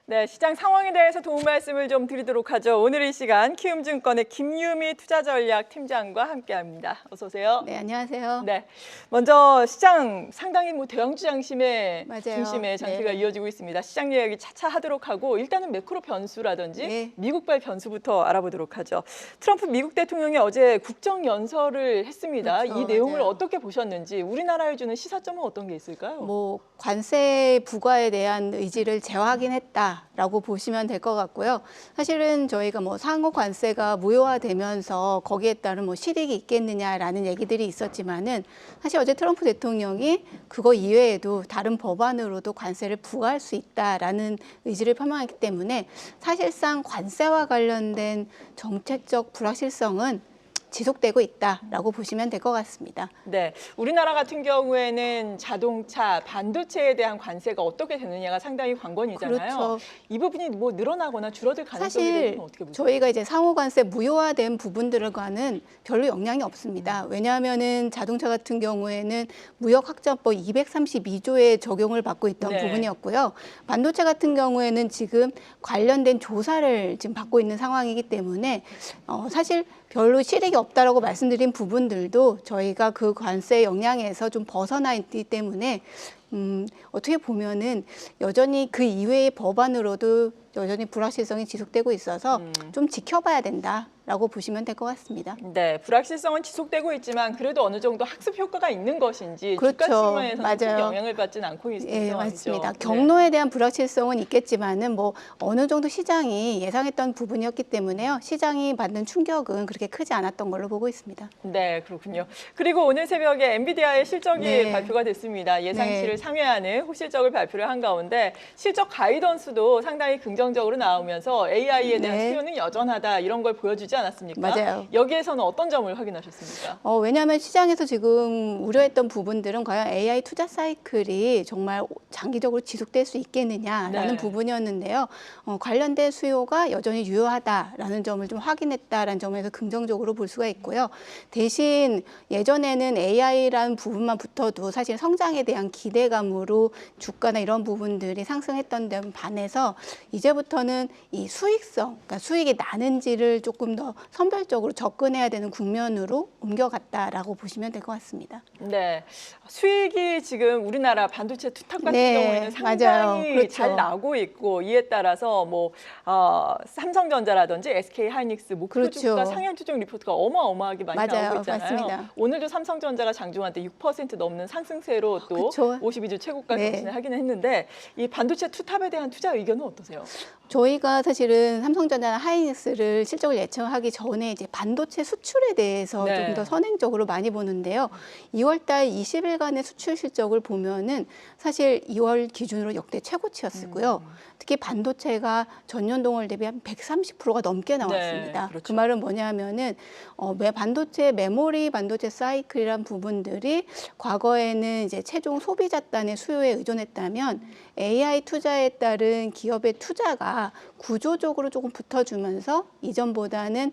네, 시장 상황에 대해서 도움 말씀을 좀 드리도록 하죠. 오늘 이 시간 키움증권의 김유미 투자전략팀장과 함께합니다. 어서 오세요. 네, 안녕하세요. 네, 먼저 시장 상당히 대형주 장심의 맞아요. 중심의 장세가 네. 이어지고 있습니다. 시장 이야기 차차 하도록 하고 일단은 매크로 변수라든지 네. 미국발 변수부터 알아보도록 하죠. 트럼프 미국 대통령이 어제 국정연설을 했습니다. 그렇죠, 이 내용을 맞아요. 어떻게 보셨는지 우리나라에 주는 시사점은 어떤 게 있을까요? 관세 부과에 대한 의지를 재확인했다라고 보시면 될 것 같고요. 사실은 저희가 상호 관세가 무효화되면서 거기에 따른 실익이 있겠느냐라는 얘기들이 있었지만은 사실 어제 트럼프 대통령이 그거 이외에도 다른 법안으로도 관세를 부과할 수 있다라는 의지를 표명했기 때문에 사실상 관세와 관련된 정책적 불확실성은 지속되고 있다라고 보시면 될 것 같습니다. 네, 우리나라 같은 경우에는 자동차, 반도체에 대한 관세가 어떻게 되느냐가 상당히 관건이잖아요. 그렇죠. 이 부분이 늘어나거나 줄어들 가능성에 사실 대해서는 어떻게 보세요? 저희가 이제 상호관세 무효화된 부분들과는 별로 영향이 없습니다. 왜냐하면은 자동차 같은 경우에는 무역확장법 232조에 적용을 받고 있던 네. 부분이었고요. 반도체 같은 경우에는 지금 관련된 조사를 지금 받고 있는 상황이기 때문에 사실 별로 실익이 없다라고 말씀드린 부분들도 저희가 그 관세 영향에서 좀 벗어나 있기 때문에 어떻게 보면은 여전히 그 이외의 법안으로도 여전히 불확실성이 지속되고 있어서 좀 지켜봐야 된다라고 보시면 될 것 같습니다. 네, 불확실성은 지속되고 있지만 그래도 어느 정도 학습 효과가 있는 것인지 그렇죠. 주가 측면에서는 큰 맞아요. 영향을 받지는 않고 있는 예, 상황이죠. 맞습니다. 네. 경로에 대한 불확실성은 있겠지만은 어느 정도 시장이 예상했던 부분이었기 때문에요. 시장이 받는 충격은 그렇게 크지 않았던 걸로 보고 있습니다. 네, 그렇군요. 그리고 오늘 새벽에 엔비디아의 실적이 네. 발표가 됐습니다. 예상치를 네. 상회하는 호실적을 발표를 한 가운데 실적 가이던스도 상당히 긍정적으로 나오면서 AI에 대한 네. 수요는 여전하다 이런 걸 보여주지 않았습니까? 맞아요. 여기에서는 어떤 점을 확인하셨습니까? 왜냐하면 시장에서 지금 우려했던 부분들은 과연 AI 투자 사이클이 정말 장기적으로 지속될 수 있겠느냐라는 네. 부분이었는데요. 관련된 수요가 여전히 유효하다라는 점을 좀 확인했다라는 점에서 긍정적으로 볼 수가 있고요. 대신 예전에는 AI라는 부분만 붙어도 사실 성장에 대한 기대감으로 주가나 이런 부분들이 상승했던 데 반해서 이제부터는 이 수익성, 그러니까 수익이 나는지를 조금 더 선별적으로 접근해야 되는 국면으로 옮겨갔다라고 보시면 될 것 같습니다. 네, 수익이 지금 우리나라 반도체 투탑 같은 네, 경우에는 상당히 맞아요. 그렇죠. 잘 나오고 있고 이에 따라서 삼성전자라든지 SK하이닉스 목표 그렇죠. 주가 상향 추정 리포트가 어마어마하게 많이 맞아요. 나오고 있잖아요. 맞습니다. 오늘도 삼성전자가 장중한테 6% 넘는 상승세로 또 그쵸. 52주 최고가 네. 경신을 하기는 했는데 이 반도체 투탑에 대한 투자 의견은 어떠세요? 저희가 사실은 삼성전자나 하이닉스를 실적을 예측하기 전에 이제 반도체 수출에 대해서 네. 좀 더 선행적으로 많이 보는데요. 2월달 20일간의 수출 실적을 보면은 사실 2월 기준으로 역대 최고치였고요. 특히 반도체가 전년 동월 대비 한 130%가 넘게 나왔습니다. 네, 그렇죠. 그 말은 뭐냐면은 반도체 메모리 반도체 사이클이란 부분들이 과거에는 이제 최종 소비자 단의 수요에 의존했다면 AI 투자에 따른 기업의 투자가 구조적으로 조금 붙어주면서 이전보다는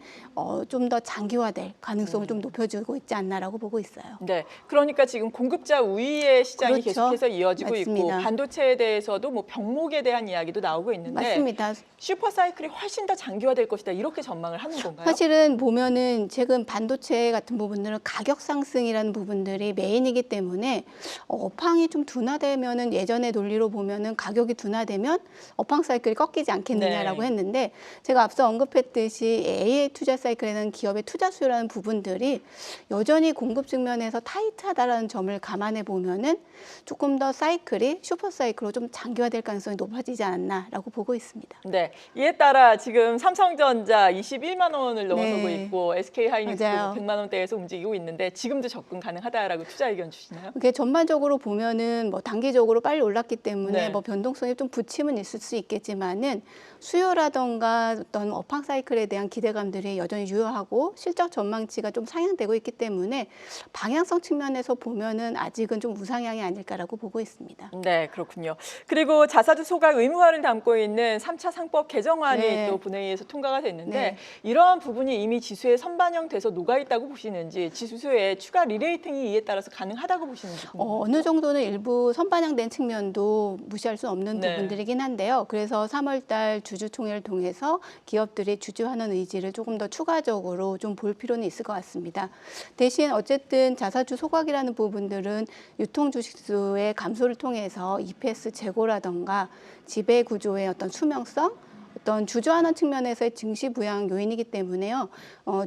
좀 더 장기화될 가능성을 좀 높여주고 있지 않나라고 보고 있어요. 네, 그러니까 지금 공급자 우위의 시장이 그렇죠. 계속해서 이어지고 맞습니다. 있고 반도체에 대해서도 병목에 대한 이야기도 나오고 있는데 맞습니다. 슈퍼 사이클이 훨씬 더 장기화될 것이다 이렇게 전망을 하는 건가요? 사실은 보면은 최근 반도체 같은 부분들은 가격 상승이라는 부분들이 메인이기 때문에 업황이 좀 둔화되면은 예전의 논리로 보면은 가격이 둔화되면 업황 사이클이 꺾이지 않겠느냐라고 네. 했는데 제가 앞서 언급했듯이 AI 투자 사이클에는 기업의 투자 수요라는 부분들이 여전히 공급 측면에서 타이트하다라는 점을 감안해 보면은 조금 더 사이클이 슈퍼 사이클로 좀 장기화될 가능성이 높아지지 않았나라고 보고 있습니다. 네, 이에 따라 지금 삼성전자 21만 원을 넘어서고 네. 있고 SK하이닉스도 맞아요. 100만 원대에서 움직이고 있는데 지금도 접근 가능하다라고 투자 의견 주시나요? 이게 전반적으로 보면은 단기적으로 빨리 올랐기 때문에 네. 변동성이 좀 부침은 있을 수 있겠지만은 수요라던가 어떤 업황 사이클에 대한 기대감들이 여전히 유효하고 실적 전망치가 좀 상향되고 있기 때문에 방향성 측면에서 보면은 아직은 좀 우상향이 아닐까라고 보고 있습니다. 네, 그렇군요. 그리고 자사주 소각 의무화를 담고 있는 3차 상법 개정안이 네. 또 본회의에서 통과가 됐는데 네. 이러한 부분이 이미 지수에 선반영돼서 녹아있다고 보시는지 지수에 추가 리레이팅이 이에 따라서 가능하다고 보시는지 궁금합니다. 어느 정도는 일부 선반영된 측면도 무시할 수 없는 네. 부분들이긴 한데요. 그래서 3월 달 주주총회를 통해서 기업들이 주주환원 의지를 조금 더 추가적으로 좀 볼 필요는 있을 것 같습니다. 대신 어쨌든 자사주 소각이라는 부분들은 유통 주식수의 감소를 통해서 EPS 재고라던가 지배 구조의 어떤 수명성, 어떤 주주환원 측면에서의 증시 부양 요인이기 때문에요.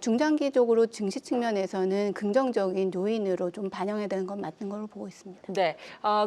중장기적으로 증시 측면에서는 긍정적인 요인으로 좀 반영해야 되는 건 맞는 걸로 보고 있습니다. 네,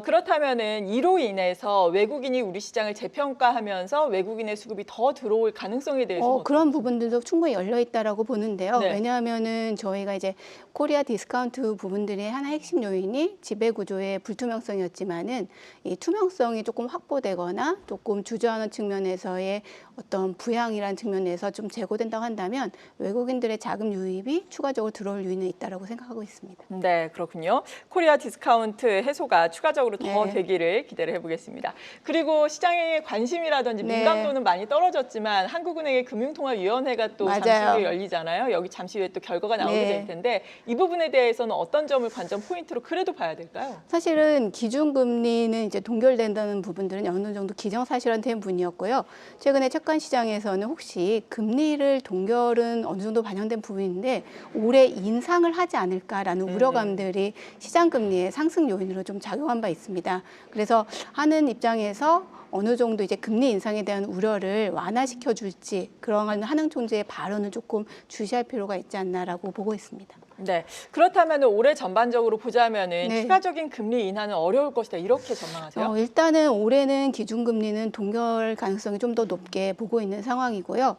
그렇다면은 이로 인해서 외국인이 우리 시장을 재평가하면서 외국인의 수급이 더 들어올 가능성에 대해서 그런 부분들도 충분히 열려 있다라고 보는데요. 네. 왜냐하면은 저희가 이제 코리아 디스카운트 부분들의 하나 핵심 요인이 지배 구조의 불투명성이었지만은 이 투명성이 조금 확보되거나 조금 주저하는 측면에서의 어떤 부양이라는 측면에서 좀 제고된다고 한다면 외국인들의 자금 유입이 추가적으로 들어올 요인은 있다라고 생각하고 있습니다. 네, 그렇군요. 코리아 디스카운트 해소가 추가적으로 더 네. 되기를 기대를 해보겠습니다. 그리고 시장의 관심이라든지 네. 민감도는 많이 떨어졌지만 한국은행의 금융통화위원회가 또 잠시 맞아요. 후에 열리잖아요. 여기 잠시 후에 또 결과가 나오게 네. 될 텐데 이 부분에 대해서는 어떤 점을 관전 포인트로 그래도 봐야 될까요? 사실은 기준금리는 이제 동결된다는 부분들은 어느 정도 기정사실화된 부분이었고요. 최근에 채권 시장에서는 혹시 금리를 동결은 어느 정도 반영된 부분인데 올해 인상을 하지 않을까라는 우려감들이 시장 금리의 상승 요인으로 좀 작용한 바 있습니다. 그래서 하는 입장에서 어느 정도 이제 금리 인상에 대한 우려를 완화시켜 줄지 그런 한흥 총재의 발언을 조금 주시할 필요가 있지 않나라고 보고 있습니다. 네, 그렇다면 올해 전반적으로 보자면은 네. 추가적인 금리 인하는 어려울 것이다 이렇게 전망하세요? 일단은 올해는 기준금리는 동결 가능성이 좀 더 높게 보고 있는 상황이고요.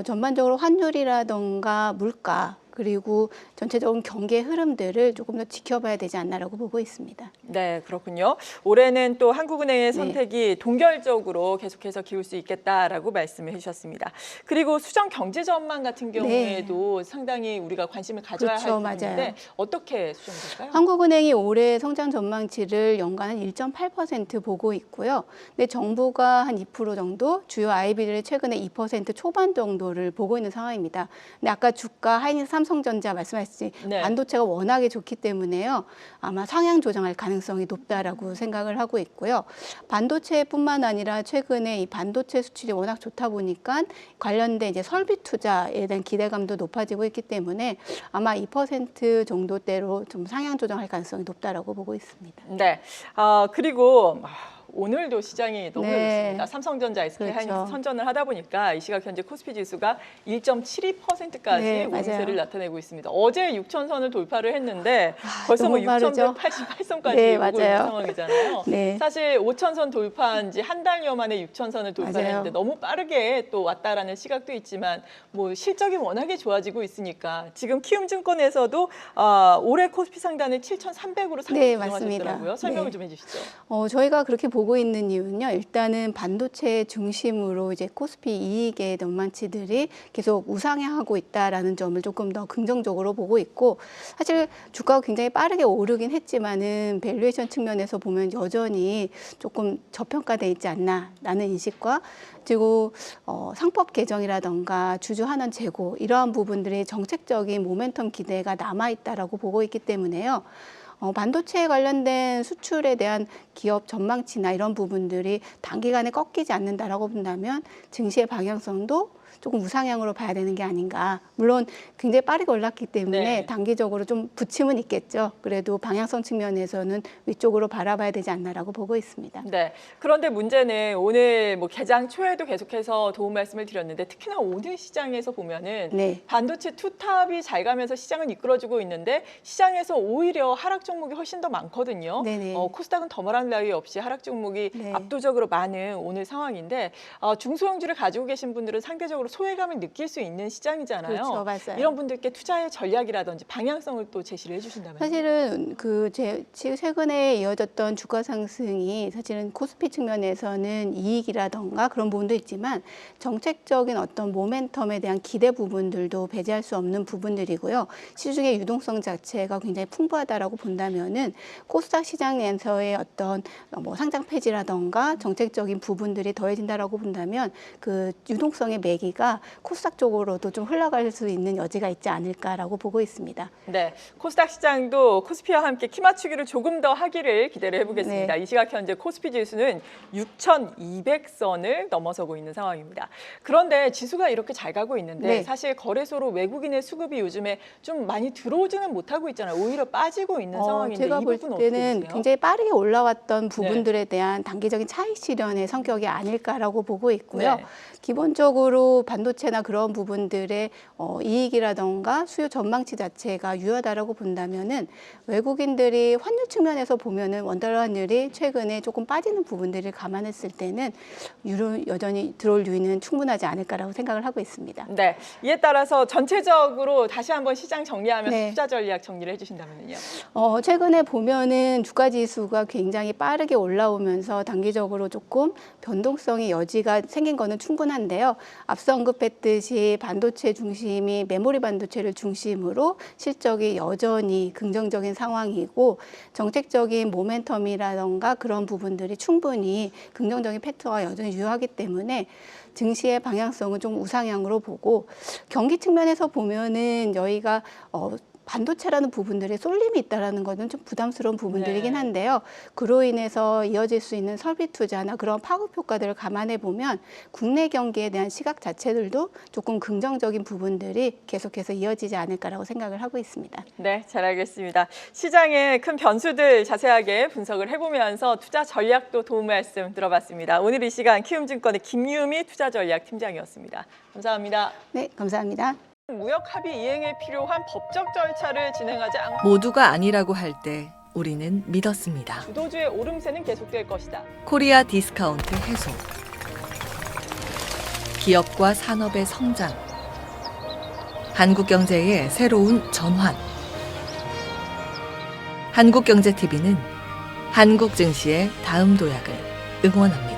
전반적으로 환율이라던가 물가 그리고 전체적인 경기의 흐름들을 조금 더 지켜봐야 되지 않나라고 보고 있습니다. 네, 그렇군요. 올해는 또 한국은행의 네. 선택이 동결적으로 계속해서 기울 수 있겠다라고 말씀을 해주셨습니다. 그리고 수정 경제 전망 같은 경우에도 상당히 우리가 관심을 가져야 그렇죠, 할 부분인데 맞아요. 어떻게 수정될까요? 한국은행이 올해 성장 전망치를 연간 한 1.8% 보고 있고요. 근데 정부가 한 2% 정도, 주요 IB들이 최근에 2% 초반 정도를 보고 있는 상황입니다. 근데 아까 주가 하이닉스 삼성전자 말씀하셨듯이 네. 반도체가 워낙에 좋기 때문에요. 아마 상향 조정할 가능성이 높다라고 생각을 하고 있고요. 반도체뿐만 아니라 최근에 이 반도체 수출이 워낙 좋다 보니까 관련된 이제 설비 투자에 대한 기대감도 높아지고 있기 때문에 아마 2% 정도대로 좀 상향 조정할 가능성이 높다라고 보고 있습니다. 네, 그리고 오늘도 시장이 너무 네. 좋습니다. 삼성전자, SK 그렇죠. 하이닉스 선전을 하다 보니까 이 시각 현재 코스피 지수가 1.72%까지 네, 오름세를 맞아요. 나타내고 있습니다. 어제 6,000선을 돌파를 했는데 벌써 뭐 너무 빠르죠? 6,188선까지 네, 오고 있는 맞아요. 상황이잖아요. 네. 사실 5,000선 돌파한 지 한 달여 만에 6,000선을 돌파했는데 맞아요. 너무 빠르게 또 왔다라는 시각도 있지만 뭐 실적이 워낙에 좋아지고 있으니까 지금 키움증권에서도 올해 코스피 상단을 7,300으로 상승 네, 조정하셨더라고요. 맞습니다. 설명을 네. 좀 해주시죠. 저희가 그렇게 보고 있는 이유는요. 일단은 반도체 중심으로 이제 코스피 이익의 전망치들이 계속 우상향하고 있다라는 점을 조금 더 긍정적으로 보고 있고 사실 주가가 굉장히 빠르게 오르긴 했지만은 밸류에이션 측면에서 보면 여전히 조금 저평가돼 있지 않나라는 인식과 그리고 상법 개정이라던가 주주 환원 재고 이러한 부분들이 정책적인 모멘텀 기대가 남아 있다라고 보고 있기 때문에요. 반도체에 관련된 수출에 대한 기업 전망치나 이런 부분들이 단기간에 꺾이지 않는다라고 본다면 증시의 방향성도 조금 우상향으로 봐야 되는 게 아닌가. 물론 굉장히 빠르게 올랐기 때문에 네. 단기적으로 좀 부침은 있겠죠. 그래도 방향성 측면에서는 위쪽으로 바라봐야 되지 않나라고 보고 있습니다. 네. 그런데 문제는 오늘 뭐 개장 초에도 계속해서 도움 말씀을 드렸는데 특히나 오늘 시장에서 보면은 네. 반도체 투탑이 잘 가면서 시장을 이끌어주고 있는데 시장에서 오히려 하락 종목이 훨씬 더 많거든요. 네네. 코스닥은 더말할 나위 없이 하락 종목이 네. 압도적으로 많은 오늘 상황인데 중소형주를 가지고 계신 분들은 상대적으로 소외감을 느낄 수 있는 시장이잖아요. 그렇죠, 맞아요. 이런 분들께 투자의 전략이라든지 방향성을 또 제시를 해주신다면요. 사실은 최근에 이어졌던 주가 상승이 사실은 코스피 측면에서는 이익이라던가 그런 부분도 있지만 정책적인 어떤 모멘텀에 대한 기대 부분들도 배제할 수 없는 부분들이고요. 시중의 유동성 자체가 굉장히 풍부하다라고 본다면은 코스닥 시장에서의 어떤 뭐 상장 폐지라던가 정책적인 부분들이 더해진다라고 본다면 그 유동성의 매기가 코스닥 쪽으로도 좀 흘러갈 수 있는 여지가 있지 않을까라고 보고 있습니다. 네, 코스닥 시장도 코스피와 함께 키 맞추기를 조금 더 하기를 기대를 해보겠습니다. 네. 이 시각 현재 코스피 지수는 6,200선을 넘어서고 있는 상황입니다. 그런데 지수가 이렇게 잘 가고 있는데 네. 사실 거래소로 외국인의 수급이 요즘에 좀 많이 들어오지는 못하고 있잖아요. 오히려 빠지고 있는 상황인데 제가 이 볼 부분은 어떻게 때는 보세요? 굉장히 빠르게 올라왔던 부분들에 대한 단기적인 차익 실현의 성격이 아닐까라고 보고 있고요. 네. 기본적으로 반도체나 그런 부분들의 이익이라던가 수요 전망치 자체가 유효하다라고 본다면은 외국인들이 환율 측면에서 보면은 원달러 환율이 최근에 조금 빠지는 부분들을 감안했을 때는 유로 여전히 들어올 유인은 충분하지 않을까라고 생각을 하고 있습니다. 네, 이에 따라서 전체적으로 다시 한번 시장 정리하면서 네. 투자 전략 정리를 해주신다면요. 최근에 보면은 주가 지수가 굉장히 빠르게 올라오면서 단기적으로 조금 변동성의 여지가 생긴 거는 충분한데요. 앞서 언급했듯이 반도체 중심이 메모리 반도체를 중심으로 실적이 여전히 긍정적인 상황이고 정책적인 모멘텀이라던가 그런 부분들이 충분히 긍정적인 팩터가 여전히 유효하기 때문에 증시의 방향성은 좀 우상향으로 보고 경기 측면에서 보면은 저희가 반도체라는 부분들에 쏠림이 있다라는 것은 좀 부담스러운 부분들이긴 네. 한데요. 그로 인해서 이어질 수 있는 설비 투자나 그런 파급 효과들을 감안해 보면 국내 경기에 대한 시각 자체들도 조금 긍정적인 부분들이 계속해서 이어지지 않을까라고 생각을 하고 있습니다. 네, 잘 알겠습니다. 시장의 큰 변수들 자세하게 분석을 해보면서 투자 전략도 도움 말씀 들어봤습니다. 오늘 이 시간 키움증권의 김유미 투자전략 팀장이었습니다. 감사합니다. 네, 감사합니다. 무역 합의 이행에 필요한 법적 절차를 진행하지 않고 모두가 아니라고 할 때 우리는 믿었습니다. 주도주의 오름세는 계속될 것이다. 코리아 디스카운트 해소. 기업과 산업의 성장. 한국 경제의 새로운 전환. 한국경제TV는 한국 증시의 다음 도약을 응원합니다.